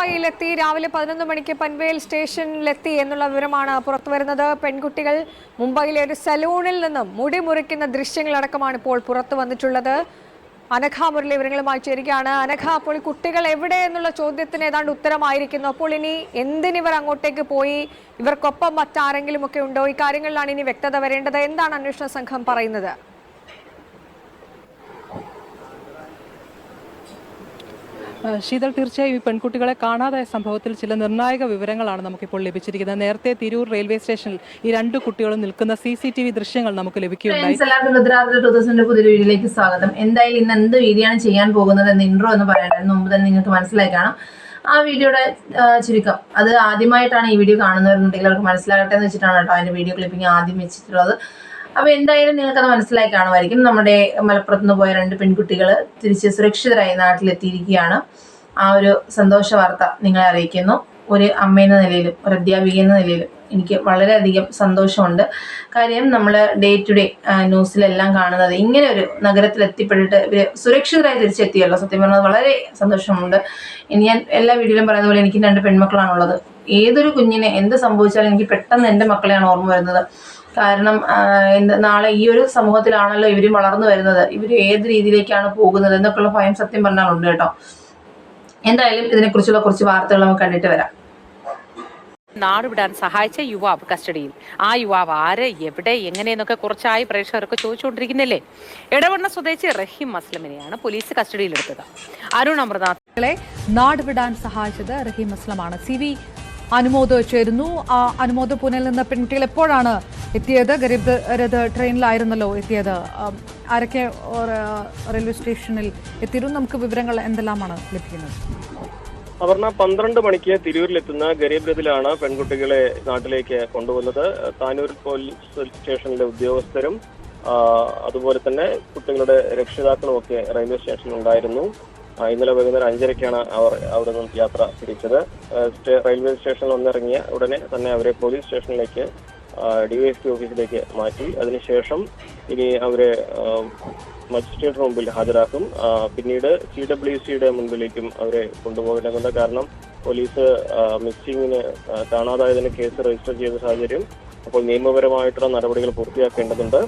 മുംബൈയിലെത്തി രാവിലെ 11 മണിക്ക് പൻവേൽ സ്റ്റേഷനിലെത്തി എന്നുള്ള വിവരമാണ് പുറത്തുവരുന്നത്. പെൺകുട്ടികൾ മുംബൈയിലെ ഒരു സലൂണിൽ നിന്നും മുടി മുറിക്കുന്ന ദൃശ്യങ്ങളടക്കമാണ് ഇപ്പോൾ പുറത്തു വന്നിട്ടുള്ളത്. അനഘ മുരളി വിവരങ്ങളുമായി ചേരുകയാണ്. അനഘ, അപ്പോൾ കുട്ടികൾ എവിടെ എന്നുള്ള ചോദ്യത്തിന് ഏതാണ്ട് ഉത്തരമായിരിക്കുന്നു. അപ്പോൾ ഇനി എന്തിനിവർ അങ്ങോട്ടേക്ക് പോയി, ഇവർക്കൊപ്പം മറ്റാരെങ്കിലും ഒക്കെ ഉണ്ടോ? ഈ കാര്യങ്ങളിലാണ് ഇനി വ്യക്തത വരേണ്ടത്. എന്താണ് അന്വേഷണ സംഘം പറയുന്നത്? ശീതൾ, തീർച്ചയായും ഈ പെൺകുട്ടികളെ കാണാതായ സംഭവത്തിൽ ചില നിർണായക വിവരങ്ങളാണ് നമുക്കിപ്പോൾ ലഭിച്ചിരിക്കുന്നത്. നേരത്തെ തിരൂർ റെയിൽവേ സ്റ്റേഷനിൽ ഈ 2 കുട്ടികളും നിൽക്കുന്ന CCTV ദൃശ്യങ്ങൾ നമുക്ക് ലഭിക്കുകയുണ്ടായി. പുതിയൊരു വീഡിയോയിലേക്ക് സ്വാഗതം. എന്തായാലും ഇന്ന് എന്ത് വീഡിയോ ആണ് ചെയ്യാൻ പോകുന്നത് എന്ന് ഇൻട്രോ എന്ന് പറയാനായിരുന്നു മുമ്പ് തന്നെ നിങ്ങൾക്ക് മനസ്സിലായി കാണാം. ആ വീഡിയോയുടെ ചുരുക്കം, അത് ആദ്യമായിട്ടാണ് ഈ വീഡിയോ കാണുന്നവരുണ്ടെങ്കിൽ അവർക്ക് മനസ്സിലാകട്ടെ എന്ന് വെച്ചിട്ടാണ് കേട്ടോ അതിന്റെ വീഡിയോ ക്ലിപ്പിംഗ് ആദ്യം വെച്ചിട്ടുള്ളത്. അപ്പോൾ എന്തായാലും നിങ്ങൾക്കത് മനസ്സിലായി കാണുമായിരിക്കും. നമ്മുടെ മലപ്പുറത്ത് നിന്ന് പോയ 2 പെൺകുട്ടികൾ തിരിച്ച് സുരക്ഷിതരായി നാട്ടിലെത്തിയിരിക്കുകയാണ്. ആ ഒരു സന്തോഷ വാർത്ത നിങ്ങളെ അറിയിക്കുന്നു. ഒരു അമ്മ എന്ന നിലയിലും ഒരു അധ്യാപിക എന്ന നിലയിലും എനിക്ക് വളരെയധികം സന്തോഷമുണ്ട്. കാര്യം നമ്മൾ ഡേ ടു ഡേ ന്യൂസിലെല്ലാം കാണുന്നത് ഇങ്ങനെ ഒരു നഗരത്തിൽ എത്തിപ്പെട്ടിട്ട് ഇവർ സുരക്ഷിതരായി തിരിച്ചെത്തിയല്ലോ. സത്യം പറഞ്ഞത് വളരെ സന്തോഷമുണ്ട്. ഇനി ഞാൻ എല്ലാ വീഡിയോയിലും പറയുന്ന പോലെ എനിക്ക് 2 പെൺമക്കളാണുള്ളത്. ഏതൊരു കുഞ്ഞിനെ എന്ത് സംഭവിച്ചാലും എനിക്ക് പെട്ടെന്ന് എൻ്റെ മക്കളെയാണ് ഓർമ്മ വരുന്നത്. കാരണം നാളെ ഈ ഒരു സമൂഹത്തിലാണല്ലോ ഇവരും വളർന്നു വരുന്നത്. ഇവർ ഏത് രീതിയിലേക്കാണ് പോകുന്നത് എന്നൊക്കെയുള്ള ഭയം സത്യം പറഞ്ഞാലുണ്ട് കേട്ടോ. എന്തായാലും ഇതിനെക്കുറിച്ചുള്ള കുറച്ച് വാർത്തകൾ നമുക്ക് കണ്ടിട്ട് വരാം. നാടുവിടാൻ സഹായിച്ച യുവാവ് കസ്റ്റഡിയിൽ. ആ യുവാവ് ആര്, എവിടെ, എങ്ങനെയെന്നൊക്കെ കുറച്ചായി പ്രേക്ഷകർക്ക് ചോദിച്ചുകൊണ്ടിരിക്കുന്നില്ലേ. എടവണ്ണ സ്വദേശി റഹീം അസ്ലമിനെയാണ് പോലീസ് കസ്റ്റഡിയിലെടുത്തത്. അരുൺ അമൃതനാഥ് നാടുവിടാൻ സഹായിച്ചത് റഹീം അസ്ലമാണ്. CV അനുമോദ് ചേരുന്നു. അനുമോദ്, പൂനെയിൽ നിന്ന് പെൺകുട്ടികൾ എപ്പോഴാണ് എത്തിയത്? ഗരീബ് രഥ് ട്രെയിനിലായിരുന്നല്ലോ എത്തിയത്. ആരൊക്കെ റെയിൽവേ സ്റ്റേഷനിൽ എത്തിയിരുന്നു? നമുക്ക് വിവരങ്ങൾ എന്തെല്ലാമാണ് ലഭിക്കുന്നത്? അപർണ, 12 മണിക്ക് തിരൂരിലെത്തുന്ന ഗരീബ് രഥിലാണ് പെൺകുട്ടികളെ നാട്ടിലേക്ക് കൊണ്ടുവന്നത്. താനൂർ പോലീസ് സ്റ്റേഷനിലെ ഉദ്യോഗസ്ഥരും അതുപോലെ തന്നെ കുട്ടികളുടെ രക്ഷിതാക്കളും ഒക്കെ റെയിൽവേ സ്റ്റേഷനിൽ ഉണ്ടായിരുന്നു. ഇന്നലെ വൈകുന്നേരം 5:30ക്കാണ് അവർ അവിടെ നിന്നും യാത്ര തിരിച്ചത്. റെയിൽവേ സ്റ്റേഷനിൽ വന്നിറങ്ങിയ ഉടനെ തന്നെ അവരെ പോലീസ് സ്റ്റേഷനിലേക്ക് DYSP ഓഫീസിലേക്ക് മാറ്റി. അതിനുശേഷം ഇനി അവരെ മജിസ്ട്രേറ്റിന് മുമ്പിൽ ഹാജരാക്കും. പിന്നീട് CWCയുടെ മുൻപിലേക്കും അവരെ കൊണ്ടുപോകേണ്ടതുണ്ട്. കാരണം പോലീസ് മിസ്സിങ്ങിന് കാണാതായതിന് കേസ് രജിസ്റ്റർ ചെയ്ത സാഹചര്യം. അപ്പോൾ നിയമപരമായിട്ടുള്ള നടപടികൾ പൂർത്തിയാക്കേണ്ടതുണ്ട്.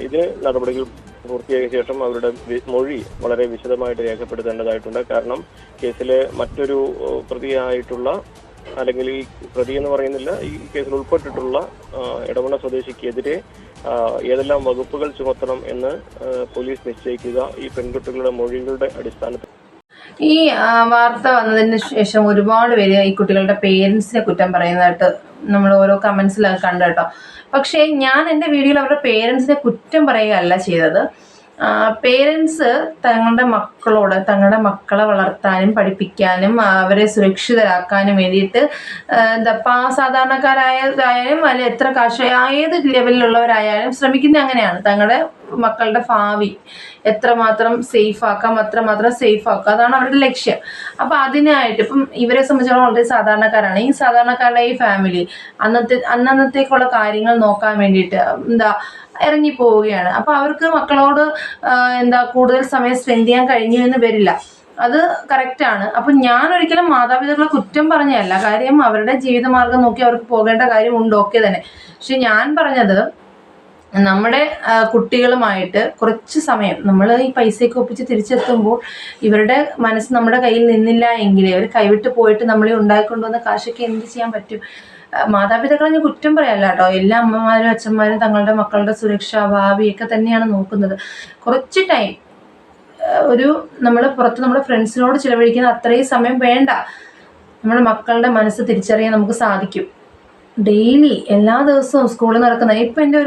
ഇതിന് നടപടികൾ പൂർത്തിയാക്കിയ ശേഷം അവരുടെ മൊഴി വളരെ വിശദമായിട്ട് രേഖപ്പെടുത്തേണ്ടതായിട്ടുണ്ട്. കാരണം കേസിലെ മറ്റൊരു പ്രതിയായിട്ടുള്ള, അല്ലെങ്കിൽ ഈ പ്രതി എന്ന് പറയുന്നില്ല, ഈ കേസിൽ ഉൾപ്പെട്ടിട്ടുള്ള എടവണ്ണ സ്വദേശിക്കെതിരെ ഏതെല്ലാം വകുപ്പുകൾ ചുമത്തണം എന്ന് പോലീസ് നിശ്ചയിക്കുക ഈ പെൺകുട്ടികളുടെ മൊഴികളുടെ അടിസ്ഥാനത്തിൽ. ഈ വാർത്ത വന്നതിന് ശേഷം ഒരുപാട് പേര് ഈ കുട്ടികളുടെ പേരൻസിനെ കുറ്റം പറയുന്നതായിട്ട് നമ്മൾ ഓരോ കമന്റ്സിലൊക്കെ കണ്ടു കേട്ടോ. പക്ഷേ ഞാൻ എൻ്റെ വീഡിയോയിൽ അവരുടെ പേരൻസിനെ കുറ്റം പറയുകയല്ല ചെയ്തത്. പേരൻസ് തങ്ങളുടെ മക്കളോട്, തങ്ങളുടെ മക്കളെ വളർത്താനും പഠിപ്പിക്കാനും അവരെ സുരക്ഷിതരാക്കാനും വേണ്ടിയിട്ട് സാധാരണക്കാരായാലും അല്ലെങ്കിൽ എത്ര ഏത് ലെവലിലുള്ളവരായാലും ശ്രമിക്കുന്നത് അങ്ങനെയാണ്. തങ്ങളുടെ മക്കളുടെ ഭാവി എത്രമാത്രം സേഫ് ആക്കാം അത്രമാത്രം സേഫ് ആക്കുക, അതാണ് അവരുടെ ലക്ഷ്യം. അപ്പം അതിനായിട്ട് ഇപ്പം ഇവരെ സംബന്ധിച്ചോളം വളരെ സാധാരണക്കാരാണ്. ഈ സാധാരണക്കാരുടെ ഈ ഫാമിലി അന്നത്തേക്കുള്ള കാര്യങ്ങൾ നോക്കാൻ വേണ്ടിയിട്ട് ഇറങ്ങി പോവുകയാണ്. അപ്പം അവർക്ക് മക്കളോട് കൂടുതൽ സമയം സ്പെൻഡ് ചെയ്യാൻ കഴിഞ്ഞു എന്ന് വരില്ല. അത് കറക്റ്റാണ്. അപ്പം ഞാൻ ഒരിക്കലും മാതാപിതാക്കളെ കുറ്റം പറഞ്ഞതല്ല. കാര്യം അവരുടെ ജീവിതമാർഗം നോക്കി അവർക്ക് പോകേണ്ട കാര്യം ഉണ്ട്, ഓക്കെ തന്നെ. പക്ഷെ ഞാൻ പറഞ്ഞത് നമ്മുടെ കുട്ടികളുമായിട്ട് കുറച്ച് സമയം നമ്മൾ ഈ പൈസയൊക്കെ ഒപ്പിച്ച് തിരിച്ചെത്തുമ്പോൾ ഇവരുടെ മനസ്സ് നമ്മുടെ കയ്യിൽ നിന്നില്ല എങ്കിൽ, ഇവർ കൈവിട്ട് പോയിട്ട് നമ്മളെ ഉണ്ടായിക്കൊണ്ടുവന്ന കാശൊക്കെ എന്ത് ചെയ്യാൻ പറ്റും? മാതാപിതാക്കളെ ഞാൻ കുറ്റം പറയാല്ല കേട്ടോ. എല്ലാ അമ്മമാരും അച്ഛന്മാരും തങ്ങളുടെ മക്കളുടെ സുരക്ഷ, ഭാവിയൊക്കെ തന്നെയാണ് നോക്കുന്നത്. കുറച്ച് ടൈം നമ്മൾ പുറത്ത് നമ്മുടെ ഫ്രണ്ട്സിനോട് ചിലവഴിക്കുന്ന അത്രയും സമയം വേണ്ട. നമ്മുടെ മക്കളുടെ മനസ്സ് തിരിച്ചറിയാൻ നമുക്ക് സാധിക്കും. ഡെയിലി എല്ലാ ദിവസവും സ്കൂളിൽ നടക്കുന്ന ഇപ്പം എൻ്റെ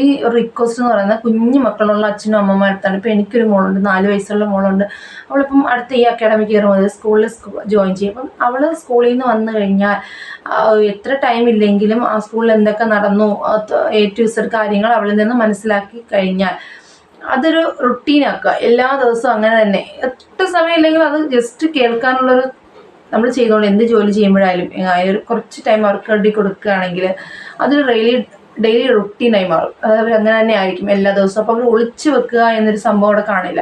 ഈ റിക്വസ്റ്റ് എന്ന് പറയുന്നത് കുഞ്ഞു മക്കളുള്ള അച്ഛനും അമ്മമാരടുത്താണ്. ഇപ്പം എനിക്കൊരു മോളുണ്ട്, 4 വയസ്സുള്ള മോളുണ്ട്. അവളിപ്പം അടുത്ത ഈ അക്കാഡമിക് ഇയർ മുതൽ സ്കൂളിൽ ജോയിൻ ചെയ്യും. അപ്പം അവൾ സ്കൂളിൽ നിന്ന് വന്നു കഴിഞ്ഞാൽ എത്ര ടൈം ഇല്ലെങ്കിലും ആ സ്കൂളിൽ എന്തൊക്കെ നടന്നു, A to Z കാര്യങ്ങൾ അവളിൽ നിന്ന് മനസ്സിലാക്കി കഴിഞ്ഞാൽ അതൊരു റുട്ടീനാക്കുക. എല്ലാ ദിവസവും അങ്ങനെ തന്നെ. എത്ര സമയം ഇല്ലെങ്കിൽ അത് ജസ്റ്റ് കേൾക്കാനുള്ളൊരു നമ്മൾ ചെയ്തോളൂ. എന്ത് ജോലി ചെയ്യുമ്പോഴായാലും ഒരു കുറച്ച് ടൈം അവർക്ക് വേണ്ടി കൊടുക്കുകയാണെങ്കിൽ അതൊരു ഡെയിലി റുട്ടീനായി മാറും. അത് അങ്ങനെ തന്നെ ആയിരിക്കും എല്ലാ ദിവസവും. അപ്പോൾ അവർ ഒളിച്ചു വെക്കുക എന്നൊരു സംഭവം അവിടെ കാണില്ല.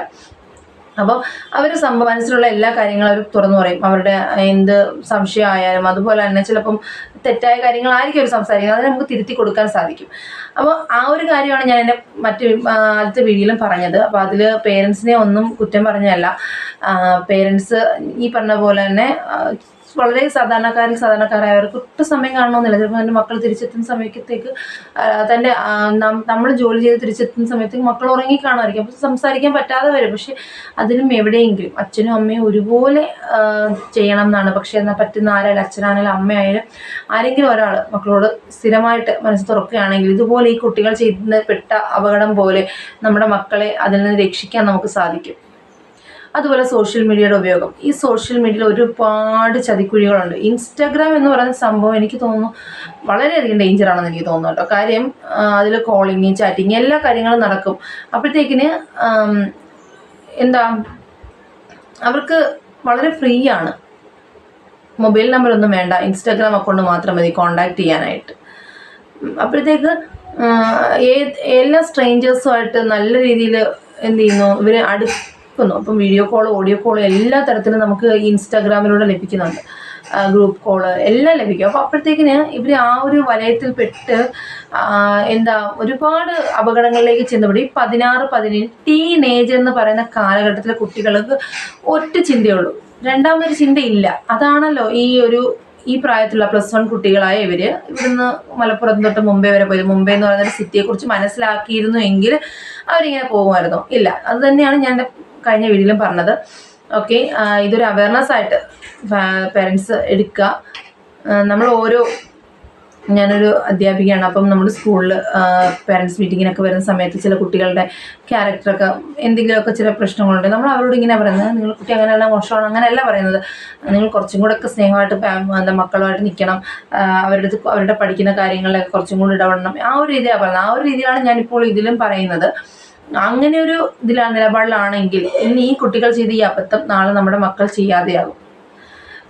അപ്പം അവർ മനസ്സിലുള്ള എല്ലാ കാര്യങ്ങളും അവർ തുറന്നു പറയും. അവരുടെ എന്ത് സംശയമായാലും അതുപോലെ തന്നെ ചിലപ്പം തെറ്റായ കാര്യങ്ങളായിരിക്കും അവർ സംസാരിക്കുന്നത്, അത് നമുക്ക് തിരുത്തി കൊടുക്കാൻ സാധിക്കും. അപ്പോൾ ആ ഒരു കാര്യമാണ് ഞാൻ എൻ്റെ ആദ്യത്തെ വീഡിയോയിലും പറഞ്ഞത്. അപ്പോൾ അതിൽ പേരൻസിനെ ഒന്നും കുറ്റം പറഞ്ഞല്ല. പേരൻസ് ഈ പറഞ്ഞ പോലെ തന്നെ വളരെ സാധാരണക്കാരായവർക്ക് ഒട്ടും സമയം കാണണമെന്നില്ല. ചിലപ്പോൾ എൻ്റെ മക്കൾ തിരിച്ചെത്തുന്ന സമയത്തേക്ക് തൻ്റെ നമ്മൾ ജോലി ചെയ്ത് തിരിച്ചെത്തുന്ന സമയത്തേക്ക് മക്കൾ ഉറങ്ങി കാണുമായിരിക്കും. അപ്പോൾ സംസാരിക്കാൻ പറ്റാതെ വരും. പക്ഷെ അതിലും എവിടെയെങ്കിലും അച്ഛനും അമ്മയും ഒരുപോലെ ചെയ്യണം എന്നാണ്. പക്ഷേ എന്നാൽ പറ്റുന്ന ആരായാലും അച്ഛനായാലും അമ്മയായാലും ആരെങ്കിലും ഒരാൾ മക്കളോട് സ്ഥിരമായിട്ട് മനസ്സ് തുറക്കുകയാണെങ്കിൽ ഇതുപോലെ ഈ കുട്ടികൾ ചെയ്തപ്പെട്ട അപകടം പോലെ നമ്മുടെ മക്കളെ അതിൽ നിന്ന് രക്ഷിക്കാൻ നമുക്ക് സാധിക്കും. അതുപോലെ സോഷ്യൽ മീഡിയയുടെ ഉപയോഗം. ഈ സോഷ്യൽ മീഡിയയിൽ ഒരുപാട് ചതിക്കുഴികളുണ്ട്. ഇൻസ്റ്റാഗ്രാം എന്ന് പറയുന്ന സംഭവം എനിക്ക് തോന്നുന്നു വളരെയധികം ഡേഞ്ചറാണെന്ന് എനിക്ക് തോന്നുന്നു കേട്ടോ. കാര്യം അതിൽ കോളിങ്, ചാറ്റിങ് എല്ലാ കാര്യങ്ങളും നടക്കും. അപ്പോഴത്തേക്കിന് എന്താ അവർക്ക് വളരെ ഫ്രീ ആണ്. മൊബൈൽ നമ്പറൊന്നും വേണ്ട, ഇൻസ്റ്റാഗ്രാം അക്കൗണ്ട് മാത്രം മതി കോണ്ടാക്ട് ചെയ്യാനായിട്ട്. അപ്പോഴത്തേക്ക് എല്ലാ സ്ട്രേഞ്ചേഴ്സുമായിട്ട് നല്ല രീതിയിൽ എന്ത് ചെയ്യുന്നു, ഇവർ അപ്പം വീഡിയോ കോൾ, ഓഡിയോ കോൾ എല്ലാ തരത്തിലും നമുക്ക് ഇൻസ്റ്റാഗ്രാമിലൂടെ ലഭിക്കുന്നുണ്ട്. ഗ്രൂപ്പ് കോള് എല്ലാം ലഭിക്കും. അപ്പോൾ അപ്പോഴത്തേക്കിന് ഇവർ ആ ഒരു വലയത്തിൽപ്പെട്ട് ഒരുപാട് അപകടങ്ങളിലേക്ക് ചെന്നപ്പെടും. ഈ 16-17 ടീനേജ് എന്ന് പറയുന്ന കാലഘട്ടത്തിലെ കുട്ടികൾക്ക് ഒറ്റ ചിന്തയുള്ളൂ, രണ്ടാമതൊരു ചിന്തയില്ല. അതാണല്ലോ ഈ പ്രായത്തിലുള്ള +1 കുട്ടികളായ ഇവിടുന്ന് മലപ്പുറം തൊട്ട് മുംബൈ വരെ പോയത്. മുംബൈ എന്ന് പറയുന്ന ഒരു സിറ്റിയെക്കുറിച്ച് മനസ്സിലാക്കിയിരുന്നു എങ്കിൽ അവരിങ്ങനെ പോകുമായിരുന്നോ? ഇല്ല. അത് തന്നെയാണ് ഞാൻ കഴിഞ്ഞ വീഡിയോയിലും പറഞ്ഞത്. ഓക്കെ, ഇതൊരു അവയർനെസ് ആയിട്ട് പേരൻസ് എടുക്കുക. ഞാനൊരു അധ്യാപികയാണ്. അപ്പം നമ്മുടെ സ്കൂളിൽ പേരൻസ് മീറ്റിങ്ങിനൊക്കെ വരുന്ന സമയത്ത് ചില കുട്ടികളുടെ ക്യാരക്ടറൊക്കെ എന്തെങ്കിലുമൊക്കെ ചില പ്രശ്നങ്ങളുണ്ട്. നമ്മൾ അവരോട് ഇങ്ങനെ പറയുന്നത്, നിങ്ങൾ കുട്ടി അങ്ങനെയല്ല, മോശമാണ്, അങ്ങനെയല്ല പറയുന്നത്. നിങ്ങൾ കുറച്ചും കൂടെ ഒക്കെ സ്നേഹമായിട്ട് മക്കളുമായിട്ട് നിൽക്കണം, അവരുടെ പഠിക്കുന്ന കാര്യങ്ങളിലൊക്കെ കുറച്ചും കൂടി ഇടപെടണം. ആ ഒരു രീതിയാണ് പറയുന്നത്. ആ ഒരു രീതിയിലാണ് ഞാനിപ്പോൾ ഇതിലും പറയുന്നത്. അങ്ങനെ ഒരു നിലപാടിലാണെങ്കിൽ ഇനി ഈ കുട്ടികൾ ചെയ്ത ഈ അബദ്ധം നാളെ നമ്മുടെ മക്കൾ ചെയ്യാതെയാകും.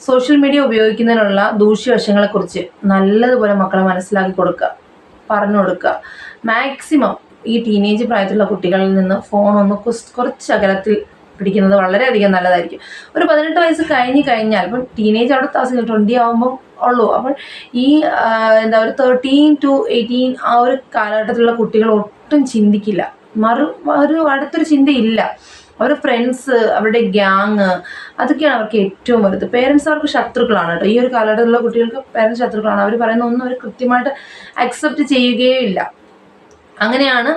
സോഷ്യൽ മീഡിയ ഉപയോഗിക്കുന്നതിനുള്ള ദൂഷ്യവശങ്ങളെക്കുറിച്ച് നല്ലതുപോലെ മക്കളെ മനസ്സിലാക്കി കൊടുക്കുക, പറഞ്ഞു കൊടുക്കുക. മാക്സിമം ഈ ടീനേജ് പ്രായത്തിലുള്ള കുട്ടികളിൽ നിന്ന് ഫോൺ കുറച്ച് അകലത്തിൽ പിടിക്കുന്നത് വളരെയധികം നല്ലതായിരിക്കും. ഒരു 18 വയസ്സ് കഴിഞ്ഞാൽ, ഇപ്പം ടീനേജ് അവിടെ 20 ആകുമ്പോൾ ഉള്ളൂ. അപ്പോൾ ഈ ഒരു 13 to 18 ആ ഒരു കാലഘട്ടത്തിലുള്ള കുട്ടികൾ ഒട്ടും ചിന്തിക്കില്ല, അടുത്തൊരു ചിന്തയില്ല. അവരുടെ ഫ്രണ്ട്സ്, അവരുടെ ഗ്യാങ്, അതൊക്കെയാണ് അവർക്ക് ഏറ്റവും വലുത്. പേരൻസ് അവർക്ക് ശത്രുക്കളാണ് കേട്ടോ. ഈ ഒരു കാലഘട്ടത്തിലുള്ള കുട്ടികൾക്ക് പേരൻസ് ശത്രുക്കളാണ്. അവർ പറയുന്ന ഒന്നും അവർ കൃത്യമായിട്ട് അക്സെപ്റ്റ് ചെയ്യുകയേ ഇല്ല. അങ്ങനെയാണ്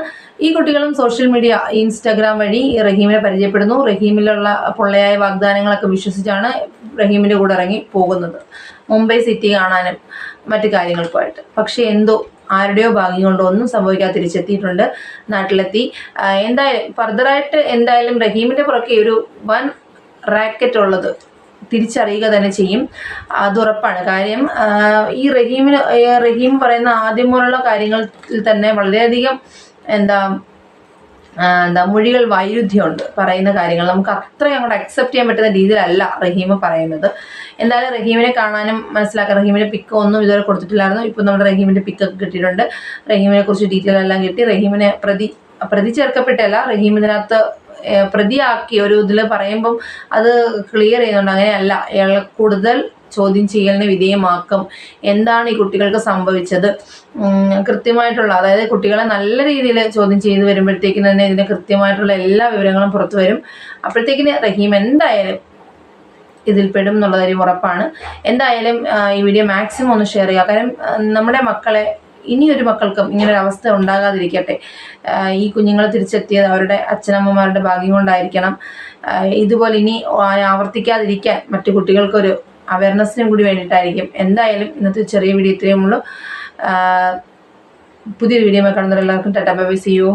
ഈ കുട്ടികളും സോഷ്യൽ മീഡിയ, ഇൻസ്റ്റാഗ്രാം വഴി റഹീമിനെ പരിചയപ്പെടുന്നു. റഹീമിലുള്ള പൊള്ളയായ വാഗ്ദാനങ്ങളൊക്കെ വിശ്വസിച്ചാണ് റഹീമിൻ്റെ കൂടെ ഇറങ്ങി പോകുന്നത്, മുംബൈ സിറ്റി കാണാനും മറ്റു കാര്യങ്ങൾക്കുമായിട്ട്. പക്ഷേ ആരുടെയോ ഭാഗ്യം കൊണ്ട് ഒന്നും സംഭവിക്കാതെ തിരിച്ചെത്തിയിട്ടുണ്ട്, നാട്ടിലെത്തി. ഫർദറായിട്ട് റഹീമിൻ്റെ പുറകെ ഒരു വൻ റാക്കറ്റ് ഉള്ളത് തിരിച്ചറിയുക തന്നെ ചെയ്യും, അത് ഉറപ്പാണ്. കാര്യം ഈ റഹീം പറയുന്ന ആദ്യമുള്ള കാര്യങ്ങളിൽ തന്നെ വളരെയധികം മൊഴികൾ വൈരുദ്ധ്യമുണ്ട്. പറയുന്ന കാര്യങ്ങൾ നമുക്ക് അത്രയും അങ്ങോട്ട് അക്സെപ്റ്റ് ചെയ്യാൻ പറ്റുന്ന രീതിയിലല്ല റഹീം പറയുന്നത്. എന്തായാലും റഹീമിനെ കാണാനും മനസ്സിലാക്കാൻ റഹീമിൻ്റെ പിക്ക് ഒന്നും ഇതുവരെ കൊടുത്തിട്ടില്ലായിരുന്നു. ഇപ്പോൾ നമ്മുടെ റഹീമിൻ്റെ പിക്കൊക്കെ കിട്ടിയിട്ടുണ്ട്. റഹീമിനെ കുറിച്ച് ഡീറ്റെയിൽ എല്ലാം കിട്ടി. റഹീമിനെ പ്രതി ചേർക്കപ്പെട്ടല്ല, റഹീം ഇതിനകത്ത് പ്രതിയാക്കി ഒരു ഇതിൽ പറയുമ്പം അത് ക്ലിയർ ചെയ്യുന്നുണ്ട്. അങ്ങനെയല്ല, അയാൾ കൂടുതൽ ചോദ്യം ചെയ്യലിന് വിധേയമാക്കും. എന്താണ് ഈ കുട്ടികൾക്ക് സംഭവിച്ചത് കൃത്യമായിട്ടുള്ള, അതായത് കുട്ടികളെ നല്ല രീതിയിൽ ചോദ്യം ചെയ്ത് വരുമ്പോഴത്തേക്കിന് തന്നെ ഇതിന് കൃത്യമായിട്ടുള്ള എല്ലാ വിവരങ്ങളും പുറത്തു വരും. അപ്പോഴത്തേക്കിന് റഹീം എന്തായാലും ഇതിൽ പെടും എന്നുള്ള കാര്യം ഉറപ്പാണ്. എന്തായാലും ഈ വീഡിയോ മാക്സിമം ഒന്ന് ഷെയർ ചെയ്യുക. കാരണം നമ്മുടെ മക്കളെ, ഇനിയൊരു മക്കൾക്കും ഇങ്ങനൊരു അവസ്ഥ ഉണ്ടാകാതിരിക്കട്ടെ. ഈ കുഞ്ഞുങ്ങൾ തിരിച്ചെത്തിയത് അവരുടെ അച്ഛനമ്മമാരുടെ ഭാഗ്യം കൊണ്ടായിരിക്കണം. ഇതുപോലെ ഇനി ആവർത്തിക്കാതിരിക്കാൻ മറ്റു കുട്ടികൾക്കൊരു അവയർനെസ്സിനും കൂടി വേണ്ടിയിട്ടായിരിക്കും. എന്തായാലും ഇന്നത്തെ ചെറിയ വീഡിയോ ഇത്രയേ ഉള്ളൂ. പുതിയൊരു വീഡിയോ കാണുന്നവരെല്ലാവർക്കും tata bye bye, see U.